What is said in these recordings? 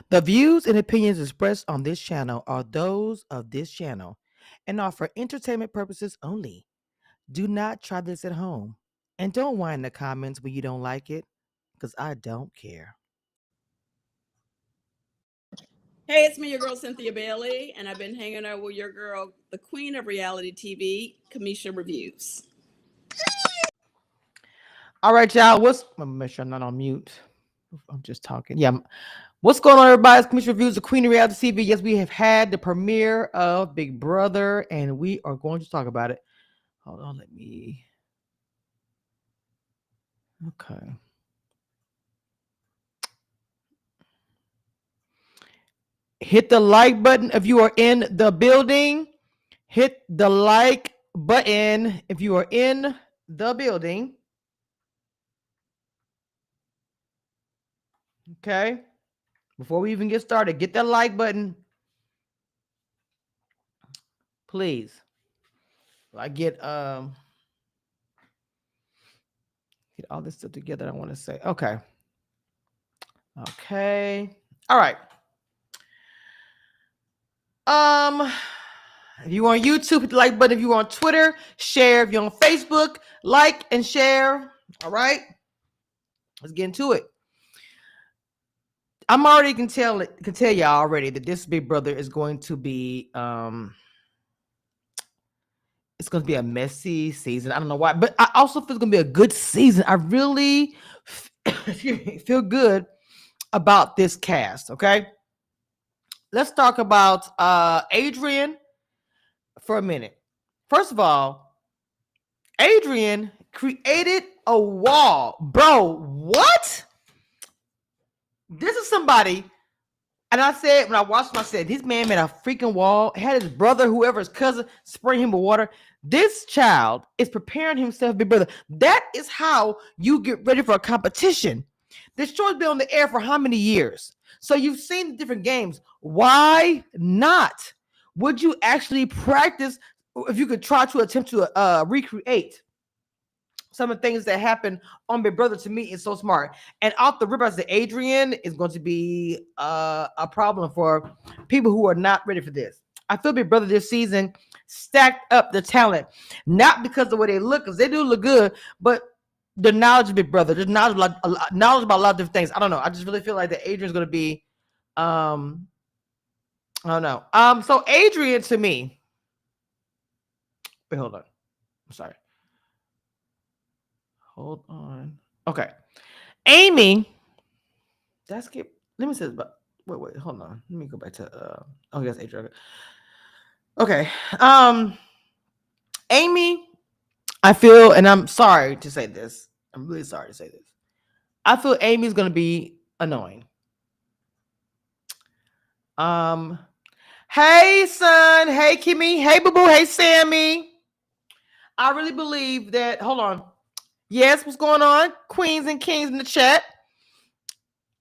The views and opinions expressed on this channel are those of this channel and are for entertainment purposes only. Do not try this at home. And don't whine in the comments when you don't like it, because I don't care. Hey, it's me, your girl Cynthia Bailey, and I've been hanging out with your girl, the queen of reality TV, Kamisha Reviews. All right, y'all. I'm gonna make sure I'm not on mute. I'm just talking. Yeah. What's going on, everybody? It's Commission Reviews, the Queen of Reality TV. Yes, we have had the premiere of Big Brother, and we are going to talk about it. Hold on, let me. Okay. Hit the like button if you are in the building. Hit the like button if you are in the building. Okay. Before we even get started, get that like button. Please. I get all this stuff together. I want to say. Okay. Okay. All right. If you on YouTube, hit the like button. If you on Twitter, share. If you're on Facebook, like and share. All right. Let's get into it. I'm already can tell y'all already that this Big Brother is going to be it's going to be a messy season. I don't know why, but I also feel it's going to be a good season. I really feel good about this cast. Okay, let's talk about Adrian for a minute. First of all, Adrian created a wall, bro. What? This is somebody. And I said, when I watched him, I said, this man made a freaking wall, had his brother, whoever, his cousin, spraying him with water. This child is preparing himself, big brother. That is how you get ready for a competition. This show's been on the air for how many years? So you've seen the different games. Why not? Would you actually practice if you could try to attempt to recreate some of the things that happen on Big Brother? To me is so smart. And off the rip, I said Adrian is going to be a problem for people who are not ready for this. I feel Big Brother this season stacked up the talent, not because of the way they look, because they do look good, but the knowledge of Big Brother, the knowledge about a lot of different things. I don't know. I just really feel like that Adrian's going to be, I don't know. So Adrian to me, wait, hold on. I'm sorry. Hold on. Okay. Amy, that's skip. Let me say this, but wait, hold on. Let me go back to oh yes, Adrian. Okay. Amy, I feel, and I'm sorry to say this. I'm really sorry to say this. I feel Amy's gonna be annoying. Hey son, hey Kimmy, hey boo boo, hey Sammy. I really believe that. Hold on. Yes, what's going on? Queens and kings in the chat.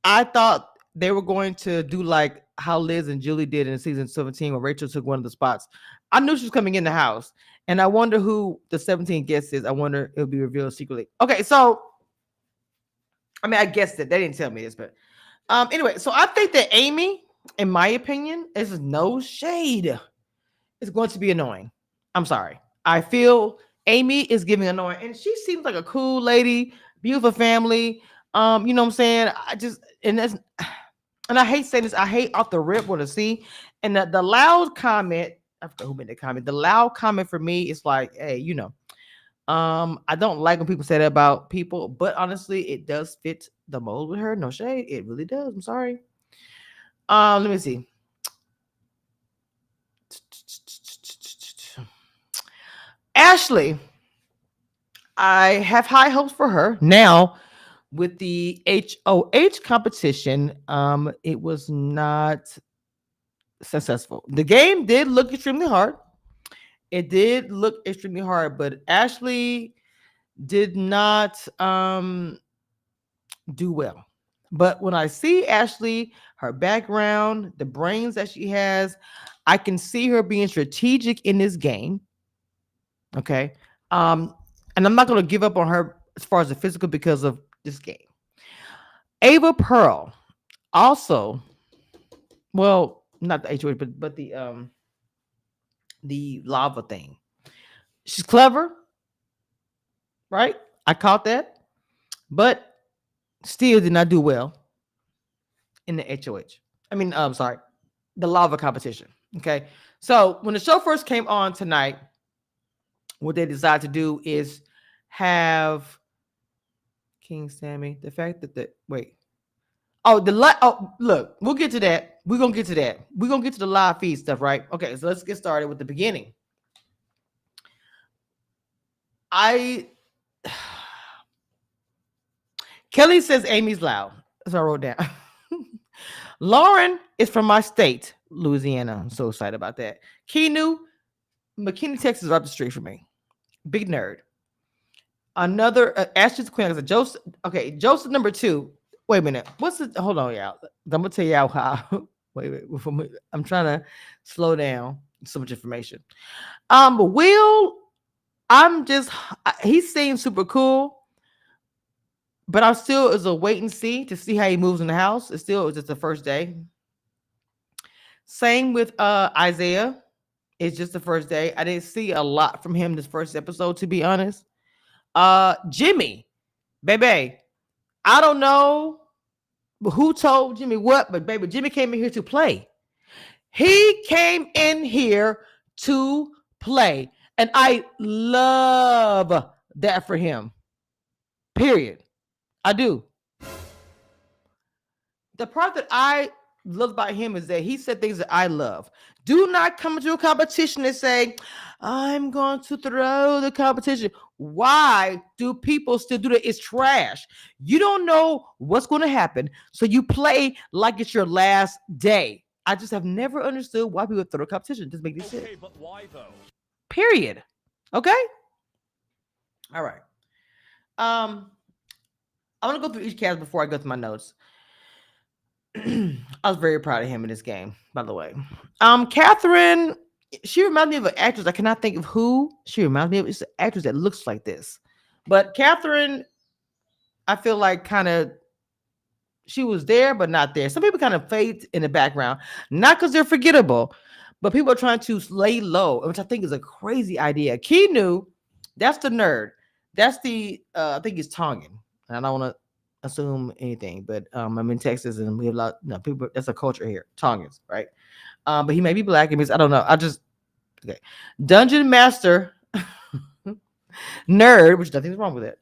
I thought they were going to do like how Liz and Julie did in season 17 when Rachel took one of the spots. I knew she was coming in the house, and I wonder who the 17 guest is. I wonder it'll be revealed secretly. Okay, so I mean, I guessed it. They didn't tell me this, but anyway, so I think that Amy, in my opinion, is no shade. It's going to be annoying. I'm sorry. I feel Amy is giving annoying, and she seems like a cool lady, beautiful family. You know what I'm saying? And I hate saying this. I hate off the rip what I see. And the loud comment, I forgot who made the comment. The loud comment for me is like, hey, I don't like when people say that about people, but honestly, it does fit the mold with her. No shade. It really does. I'm sorry. Let me see. Ashley, I have high hopes for her. Now, with the HOH competition, it was not successful. The game did look extremely hard. It did look extremely hard, but Ashley did not do well. But when I see Ashley, her background, the brains that she has, I can see her being strategic in this game. Okay. And I'm not going to give up on her as far as the physical because of this game. Ava Pearl also Well, not the HOH, but the lava thing. She's clever, right? I caught that, but still did not do well in the HOH. I mean, sorry, the lava competition. Okay, so when the show first came on tonight, what they decided to do is have King Sammy. The fact that the wait, look, we'll get to that. We're gonna get to that. We're gonna get to the live feed stuff, right? Okay, so let's get started with the beginning. Kelly says Amy's loud. So I wrote down. Lauren is from my state, Louisiana. I'm so excited about that. Keanu, McKinney, Texas, is up the street from me. Big nerd. Another Ashley's Queen is a Joseph. Okay, Joseph number 2. Wait a minute. What's the? Hold on, y'all. I'm gonna tell y'all how. Wait. I'm trying to slow down. So much information. Will, he seems super cool, but I'm still is a wait and see to see how he moves in the house. It's still just the first day. Same with Isaiah. It's just the first day. I didn't see a lot from him this first episode, to be honest. Jimmy, baby, I don't know who told Jimmy what, but baby, Jimmy came in here to play. He came in here to play, and I love that for him. Period. I do. The part that I love about him is that he said things that I love. Do not come into a competition and say, I'm going to throw the competition. Why do people still do that? It's trash. You don't know what's going to happen, so you play like it's your last day. I just have never understood why people throw a competition. It doesn't make any sense. Okay, but why though? Period. Okay? All right. I'm going to go through each cast before I go through my notes. I was very proud of him in this game, by the way. Catherine, she reminds me of an actress. I cannot think of who she reminds me of. It's an actress that looks like this. But Catherine, I feel like she was there, but not there. Some people kind of fade in the background, not because they're forgettable, but people are trying to lay low, which I think is a crazy idea. Keanu, that's the nerd. That's the, I think he's Tongan. And I don't want to assume anything, but I'm in Texas and we have a lot people. That's a culture here, Tongans, right? But he may be black. I don't know. Okay. Dungeon Master nerd, which nothing's wrong with it.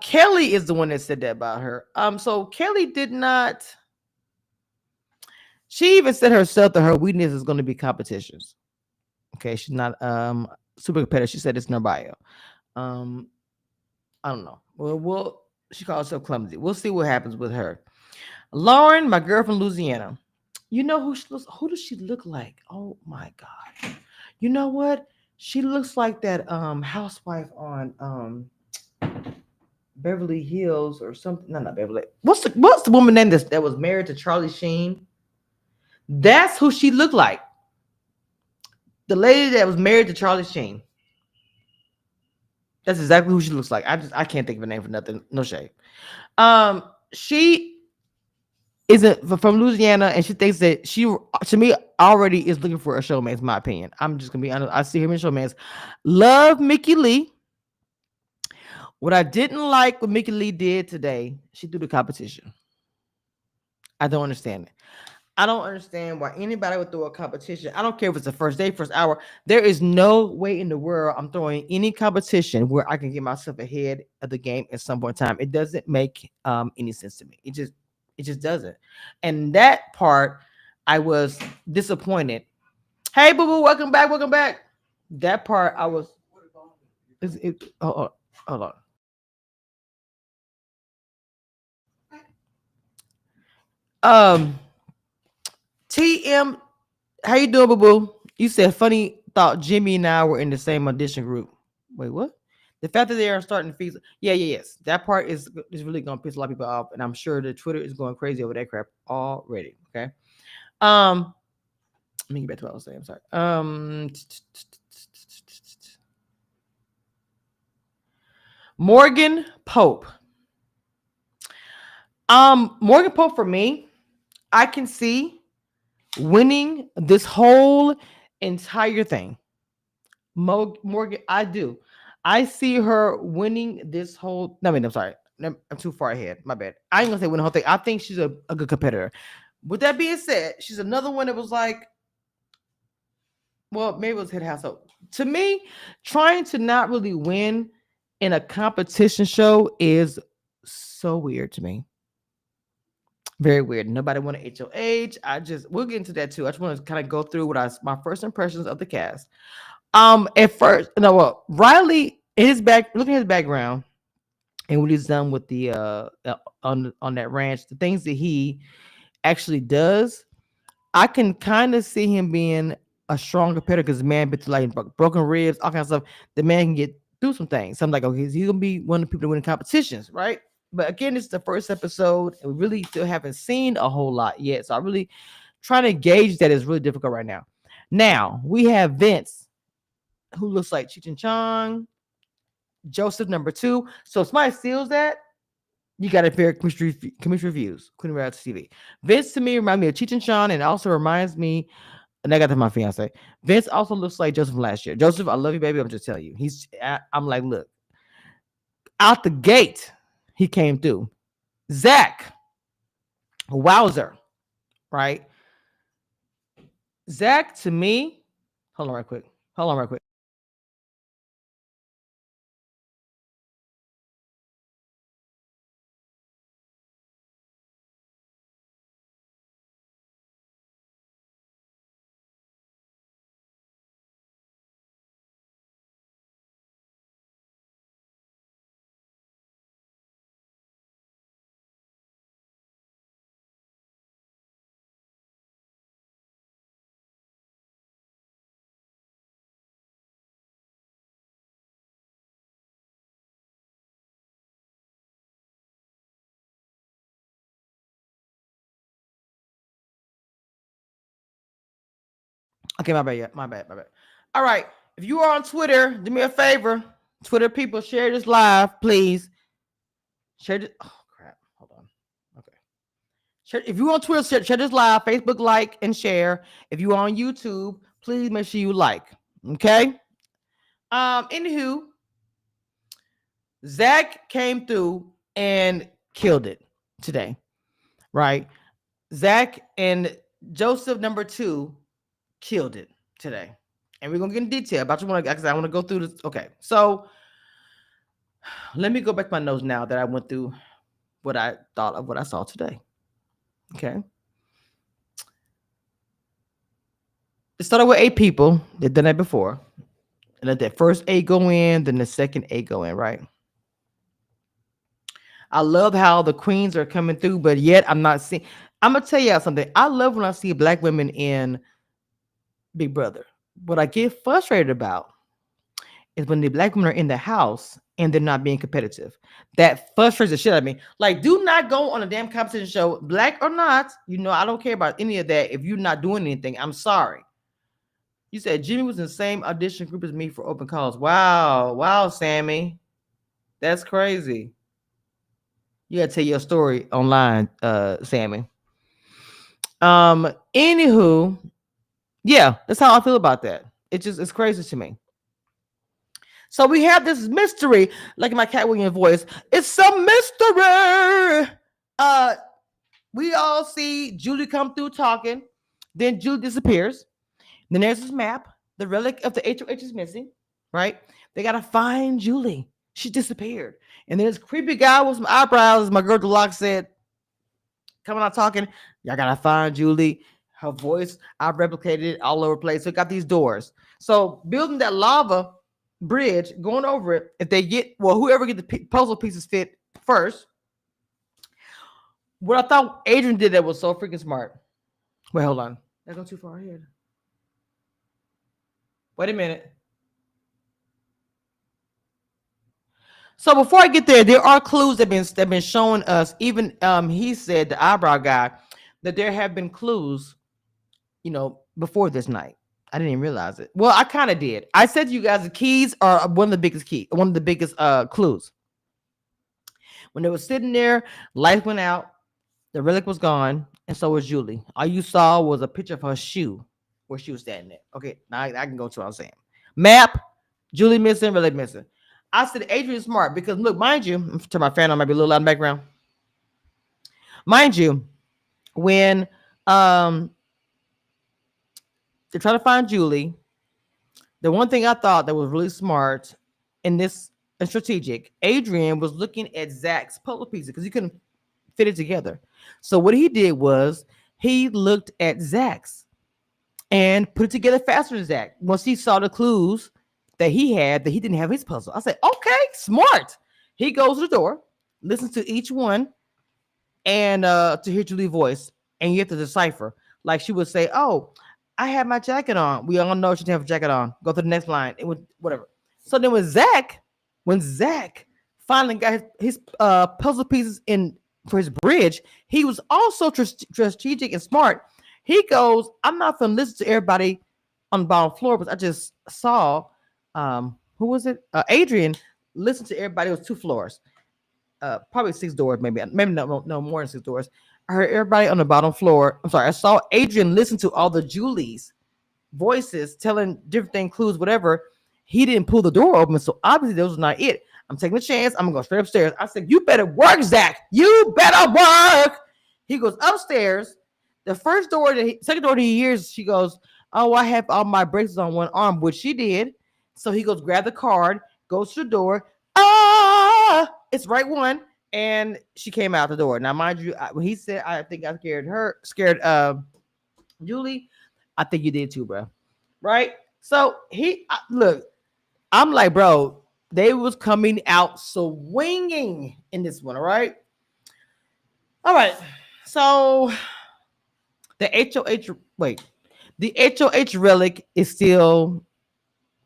Kelly is the one that said that about her. So Kelly did not. She even said herself that her weakness is going to be competitions. Okay, she's not super competitive. She said it's in her bio. I don't know. Well, she calls herself clumsy. We'll see what happens with her. Lauren, my girl from Louisiana. You know who does she look like? Oh my God. You know what? She looks like that housewife on Beverly Hills or something. No, not Beverly. What's the woman name that was married to Charlie Sheen? That's who she looked like. The lady that was married to Charlie Sheen. That's exactly who she looks like. I can't think of a name for nothing. No shade. She isn't from Louisiana, and she thinks that she, to me, already is looking for a showman. My opinion. I'm just gonna be honest. I see him in showmans. Love Mickey Lee. What I didn't like what Mickey Lee did today, she threw the competition. I don't understand it. I don't understand why anybody would throw a competition. I don't care if it's the first day, first hour. There is no way in the world I'm throwing any competition where I can get myself ahead of the game at some point in time. It doesn't make any sense to me. It just doesn't. And that part, I was disappointed. Hey, boo boo, welcome back, welcome back. That part, I was. Hold on. TM, how you doing, boo boo? You said funny thought Jimmy and I were in the same audition group. Wait, what? The fact that they are starting to feast. Yes. That part is really gonna piss a lot of people off, and I'm sure the Twitter is going crazy over that crap already. Okay. Let me get back to what I was saying. I'm sorry. Morgan Pope. Morgan Pope for me. I can see winning this whole entire thing. Morgan, I do. I see her winning this whole. No, I mean, I'm sorry. I'm too far ahead. My bad. I ain't gonna say win the whole thing. I think she's a good competitor. With that being said, she's another one that was like, well, maybe it was Hit House. So to me, trying to not really win in a competition show is so weird to me. Very weird. Nobody wanted HOH. We'll get into that too. I just want to kind of go through my first impressions of the cast. At first, no, well, Riley, looking at his background and what he's done with the on that ranch, the things that he actually does, I can kind of see him being a strong competitor because the man been through like broken ribs, all kinds of stuff. The man can get through some things. So I'm like, okay, he's gonna be one of the people to win competitions, right? But again, it's the first episode, and we really still haven't seen a whole lot yet. So I really trying to gauge that is really difficult right now. Now we have Vince, who looks like Cheech and Chong, Joseph number 2. So if somebody steals that, you got to pair commission reviews, Queen of Reality TV. Vince to me reminds me of Cheech and Chong, and also reminds me, and I got to my fiance. Vince also looks like Joseph from last year. Joseph, I love you, baby. I'm just telling you. I'm like, look, out the gate, he came through. Zach, wowzer, right? Zach to me, hold on right quick. Okay, my bad. Yeah, my bad. All right. If you are on Twitter, do me a favor. Twitter people, share this live, please. Share this. Oh crap. Hold on. Okay. Share, if you on Twitter, share this live. Facebook, like and share. If you on YouTube, please make sure you like. Okay. Anywho, Zach came through and killed it today. Right. Zach and Joseph number 2 killed it today. And we're gonna get in detail. But I want to go through this. Okay, so let me go back to my notes now that I went through what I thought of what I saw today. Okay. It started with 8 people. They've done that before. And let that first 8 go in, then the second 8 go in, right? I love how the queens are coming through, but yet I'm not seeing. I'm gonna tell y'all something. I love when I see black women in Big Brother. What I get frustrated about is when the black women are in the house and they're not being competitive. That frustrates the shit out of me. Like, do not go on a damn competition show, black or not. You know, I don't care about any of that. If you're not doing anything, I'm sorry. You said Jimmy was in the same audition group as me for open calls. Wow, Sammy. That's crazy. You gotta tell your story online, Sammy. Anywho, yeah, that's how I feel about that. It's crazy to me. So we have this mystery, like in my Cat Williams voice. It's a mystery. We all see Julie come through talking. Then Julie disappears. Then there's this map. The relic of the HOH is missing, right? They gotta find Julie. She disappeared. And then this creepy guy with some eyebrows, as my girl Deluxe said, coming out talking. Y'all gotta find Julie. Her voice, I've replicated it all over the place. So it got these doors. So building that lava bridge, going over it, if they get, well, whoever get the puzzle pieces fit first. What I thought Adrian did that was so freaking smart. Wait, hold on. That go too far ahead. Wait a minute. So before I get there are clues that have been showing us. Even he said, the eyebrow guy, that there have been clues, you know, before this night. I didn't even realize it. Well, I kind of did. I said to you guys, the keys are one of the biggest clues. When they were sitting there, light went out, the relic was gone, and so was Julie. All you saw was a picture of her shoe where she was standing at. Okay, now I can go to what I'm saying. Map, Julie missing, really missing. I said Adrian Smart because look, mind you, to my fan, I might be a little loud in the background. Mind you, when they're trying to find Julie, the one thing I thought that was really smart in this and strategic, Adrian was looking at Zach's puzzle pieces because he couldn't fit it together. So what he did was he looked at Zach's and put it together faster than Zach. Once he saw the clues that he had, that he didn't have his puzzle. I said, okay, smart. He goes to the door, listens to each one, and to hear Julie's voice, and you have to decipher. Like she would say, oh, I have my jacket on. We all know she didn't have a jacket on. Go to the next line. It would whatever. So then when Zach finally got his puzzle pieces in for his bridge, he was also strategic and smart. He goes, I'm not going to listen to everybody on the bottom floor, but I just saw, who was it? Adrian listened to everybody. It was 2 floors, probably 6 doors, maybe no more than 6 doors. I heard everybody on the bottom floor. I'm sorry. I saw Adrian listen to all the Julie's voices telling different clues, whatever. He didn't pull the door open, so obviously those was not it. I'm taking a chance. I'm gonna go straight upstairs. I said, "You better work, Zach. You better work." He goes upstairs. The second door that he hears, she goes, "Oh, I have all my braces on one arm," which she did. So he goes, grab the card, goes to the door. It's right one, and she came out the door. Now, mind you, when he said, "I think I scared Julie," I think you did too, bro. Right? So look. I'm like, bro, they was coming out swinging in this one, all right? All right. So the HOH relic is still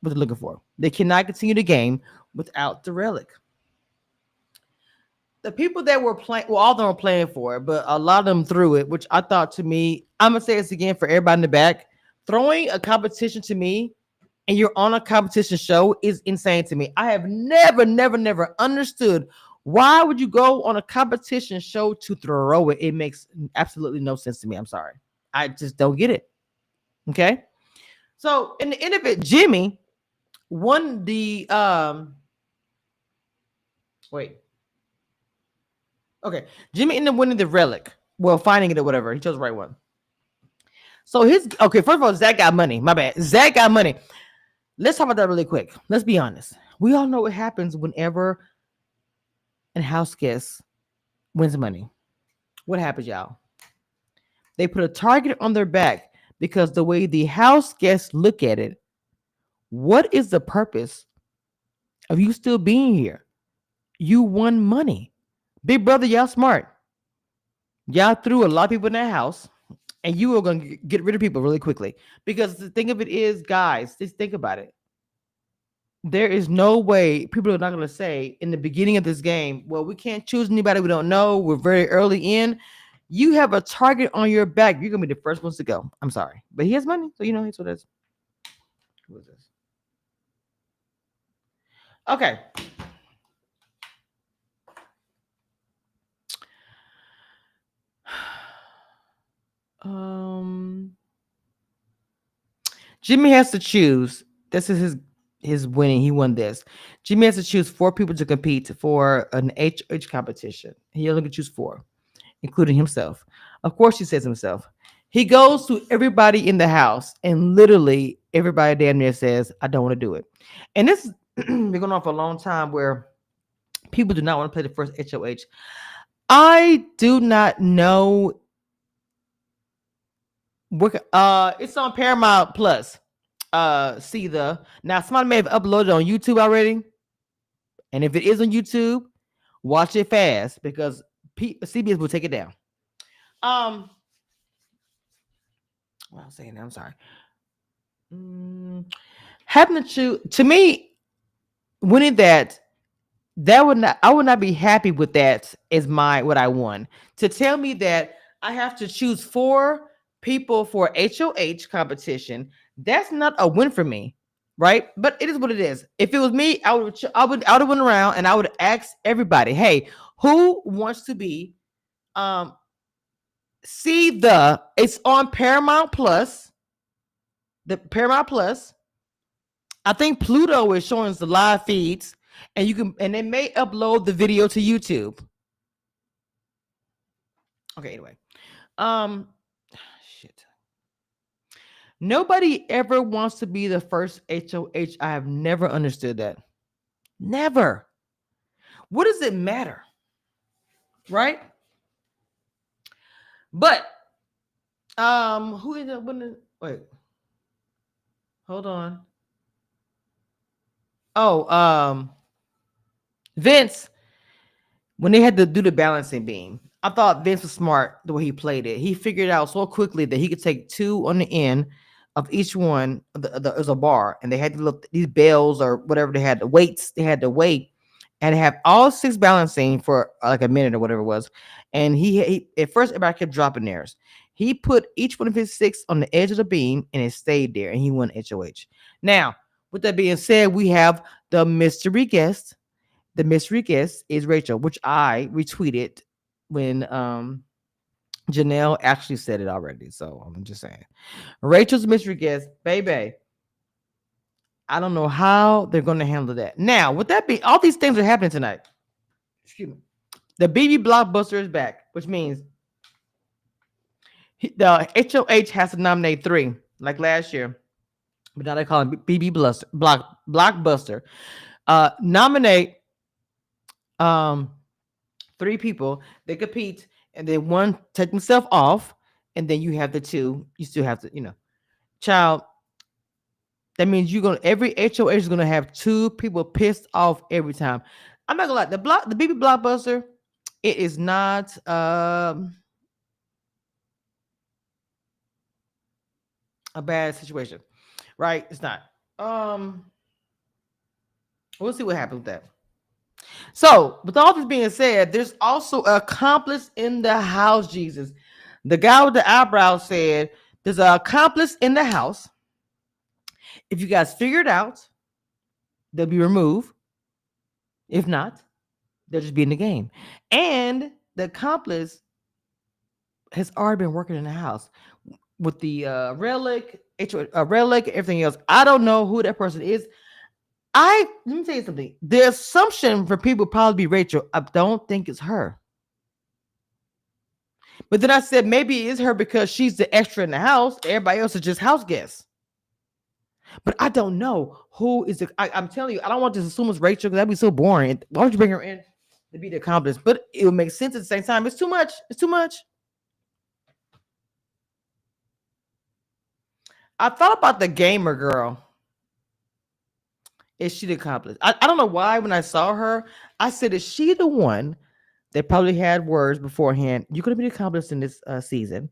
what they're looking for. They cannot continue the game without the relic. The people that were playing, well, all of them were playing for it, but a lot of them threw it, which I thought to me, I'm going to say this again for everybody in the back. Throwing a competition to me and you're on a competition show is insane to me. I have never understood why would you go on a competition show to throw it. It makes absolutely no sense to me. I'm sorry. I just don't get it. Okay. So in the end of it, Jimmy won the Jimmy ended up winning the relic. Well, finding it or whatever. He chose the right one. So first of all, Zach got money. My bad. Zach got money. Let's talk about that really quick. Let's be honest. We all know what happens whenever a house guest wins money. What happens, y'all? They put a target on their back because the way the house guests look at it, what is the purpose of you still being here? You won money. Big brother, y'all smart. Y'all threw a lot of people in that house. And you are going to get rid of people really quickly. Because the thing of it is, guys, just think about it. There is no way people are not going to say in the beginning of this game, well, we can't choose anybody we don't know. We're very early in. You have a target on your back. You're going to be the first ones to go. I'm sorry. But he has money. So, he's what it is. Who is this? Okay. Jimmy has to choose. This is his winning. He won this. Jimmy has to choose 4 people to compete for an HH competition. He only can choose 4, including himself. Of course, he says himself. He goes to everybody in the house, and literally everybody damn near says, "I don't want to do it." And this has been going on for a long time where people do not want to play the first HOH. I do not know. It's on Paramount Plus. Now somebody may have uploaded on YouTube already, and if it is on YouTube, watch it fast because CBS will take it down. What I was saying, I'm sorry. Having to choose, to me, winning that would not, I would not be happy with that as what I won. To tell me that I have to choose 4 people for HOH competition, that's not a win for me, right? But it is what it is. If it was me, I would have went around and I would ask everybody, hey, who wants to be it's on Paramount Plus. The Paramount Plus. I think Pluto is showing us the live feeds, and they may upload the video to YouTube. Okay, anyway. Shit. Nobody ever wants to be the first HOH. I have never understood that. Never. What does it matter? Right? But who ended up winning? Wait. Hold on. Oh, Vince, when they had to do the balancing beam, I thought Vince was smart the way he played it. He figured out so quickly that he could take two on the end of each one. It was a bar, and they had to look these bells or whatever they had, the weights. They had to wait and have all six balancing for like a minute or whatever it was. And he at first everybody kept dropping theirs. He put each one of his six on the edge of the beam, and it stayed there, and he won HOH. Now, with that being said, we have the mystery guest. The mystery guest is Rachel, which I retweeted when Janelle actually said it already. So I'm just saying. Rachel's mystery guest, baby. I don't know how they're going to handle that. Now, with that being, all these things are happening tonight. Excuse me. The BB Blockbuster is back, which means the HOH has to nominate 3, like last year. But now they call it BB Blockbuster. Nominate 3 people. They compete, and then one take themselves off, and then you have the 2. You still have to, child. That means every HOH is gonna have 2 people pissed off every time. I'm not gonna lie, the BB Blockbuster, it is not a bad situation, right? It's not. We'll see what happens with that. So, with all this being said, there's also an accomplice in the house, Jesus. The guy with the eyebrows said, there's an accomplice in the house. If you guys figure it out, they'll be removed. If not, they'll just be in the game. And the accomplice has already been working in the house with the relic, everything else. I don't know who that person is. Let me tell you something. The assumption for people would probably be Rachel. I don't think it's her. But then I said maybe it is her because she's the extra in the house. Everybody else is just house guests. But I don't know who is it. I'm telling you, I don't want to assume it's Rachel because that'd be so boring. Why don't you bring her in to be the accomplice? But it would make sense at the same time. It's too much. It's too much. I thought about the gamer girl. Is she the accomplice? I don't know why when I saw her, I said, is she the one that probably had words beforehand? You're going to be the accomplice in this season.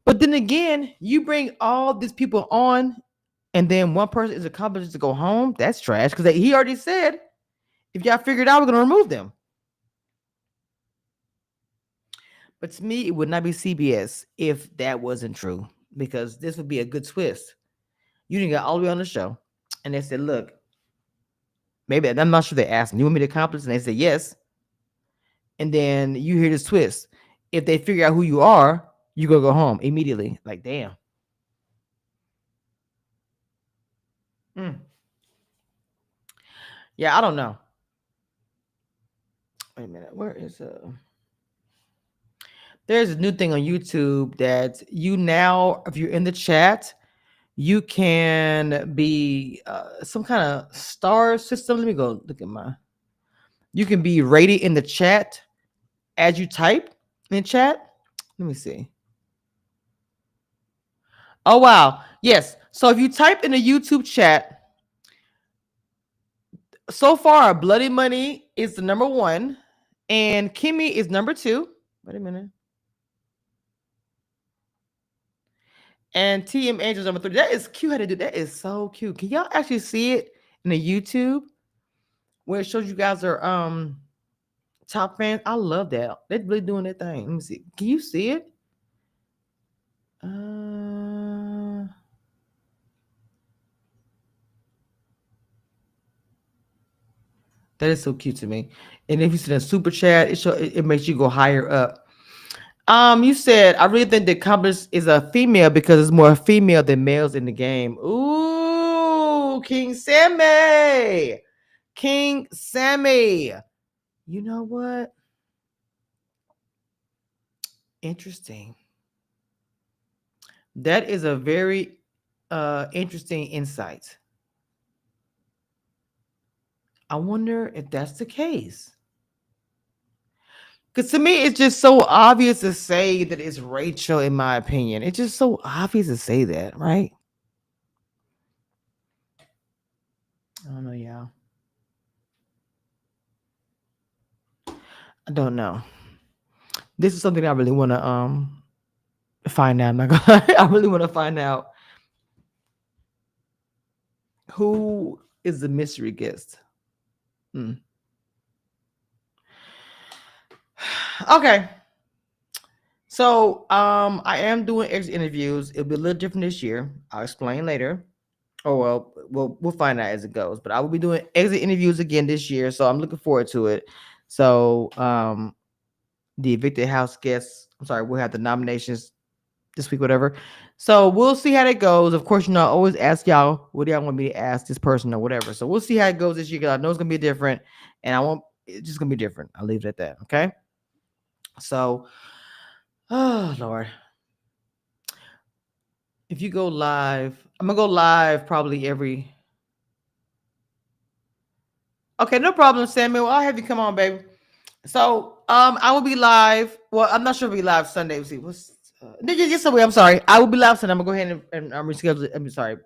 But then again, you bring all these people on, and then one person is accomplished to go home. That's trash because he already said, if y'all figure it out, we're going to remove them. But to me, it would not be CBS if that wasn't true, because this would be a good twist. You didn't get all the way on the show, and they said, look, maybe, I'm not sure they asked me, you want me to accomplish? And they said yes. And then you hear this twist. If they figure out who you are, you go home immediately. Like, damn. Yeah, I don't know. Wait a minute. Where is there's a new thing on YouTube that you now, if you're in the chat, you can be some kind of star system. Let me go look at you can be rated in the chat as you type in the chat. Let me see. Oh, wow. Yes. So if you type in the YouTube chat, so far, Bloody Money is the number 1 and Kimmy is number 2. Wait a minute. And TM Angels number 3. That is cute how to do that. Is so cute. Can y'all actually see it in the YouTube where it shows you guys are top fans? I love that. They're really doing their thing. Let me see. Can you see it? That is so cute to me. And if you see the super chat, it makes you go higher up. You said I really think the Compass is a female because there's more female than males in the game. Ooh, King Sammy. King Sammy. You know what? Interesting. That is a very interesting insight. I wonder if that's the case. Because to me, it's just so obvious to say that it's Rachel, in my opinion. It's just so obvious to say that, right? I don't know, y'all. I don't know. This is something I really want to find out. I'm not gonna, I really want to find out who is the mystery guest. Hmm. Okay. So I am doing exit interviews. It'll be a little different this year. I'll explain later. Oh well, we'll find out as it goes. But I will be doing exit interviews again this year, so I'm looking forward to it. So the evicted house guests, I'm sorry, we'll have the nominations this week, whatever. So we'll see how that goes. Of course, I always ask y'all, what do y'all want me to ask this person or whatever. So we'll see how it goes this year. Cause I know it's gonna be different, and it's just gonna be different. I'll leave it at that. Okay. So, oh Lord, if you go live, I'm gonna go live probably every. Okay, no problem, Samuel. I'll have you come on, baby. So, I will be live. Well, I'm not sure if we'll be live Sunday. Let's see, what's yes, I'm sorry. I will be live Sunday. I'm gonna go ahead and reschedule it. I'm sorry,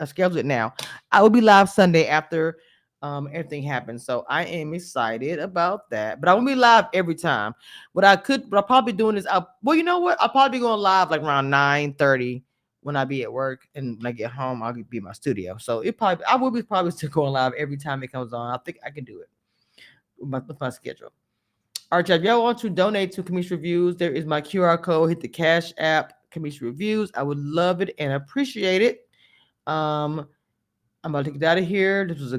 schedule it now. I will be live Sunday after everything happens. So I am excited about that. But I won't be live every time. What I'll probably doing is well, you know what? I'll probably be going live like around 9:30 when I be at work, and when I get home, I'll be in my studio. So I will be probably still going live every time it comes on. I think I can do it with my schedule. All right, if y'all want to donate to Cameshia Reviews, there is my QR code. Hit the Cash App, Cameshia Reviews. I would love it and appreciate it. I'm about to get out of here. This was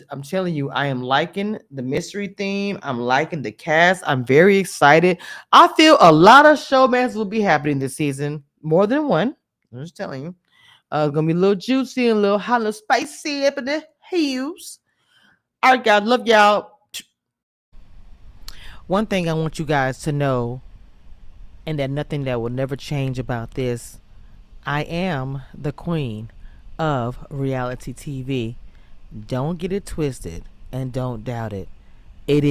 I'm telling you, I am liking the mystery theme. I'm liking the cast. I'm very excited. I feel a lot of showmans will be happening this season. More than one. I'm just telling you. It's gonna be a little juicy and a little hot, a little spicy up in the heels. All right, guys. Love y'all. One thing I want you guys to know, and that nothing that will never change about this, I am the queen of reality TV. Don't get it twisted and don't doubt it. It is.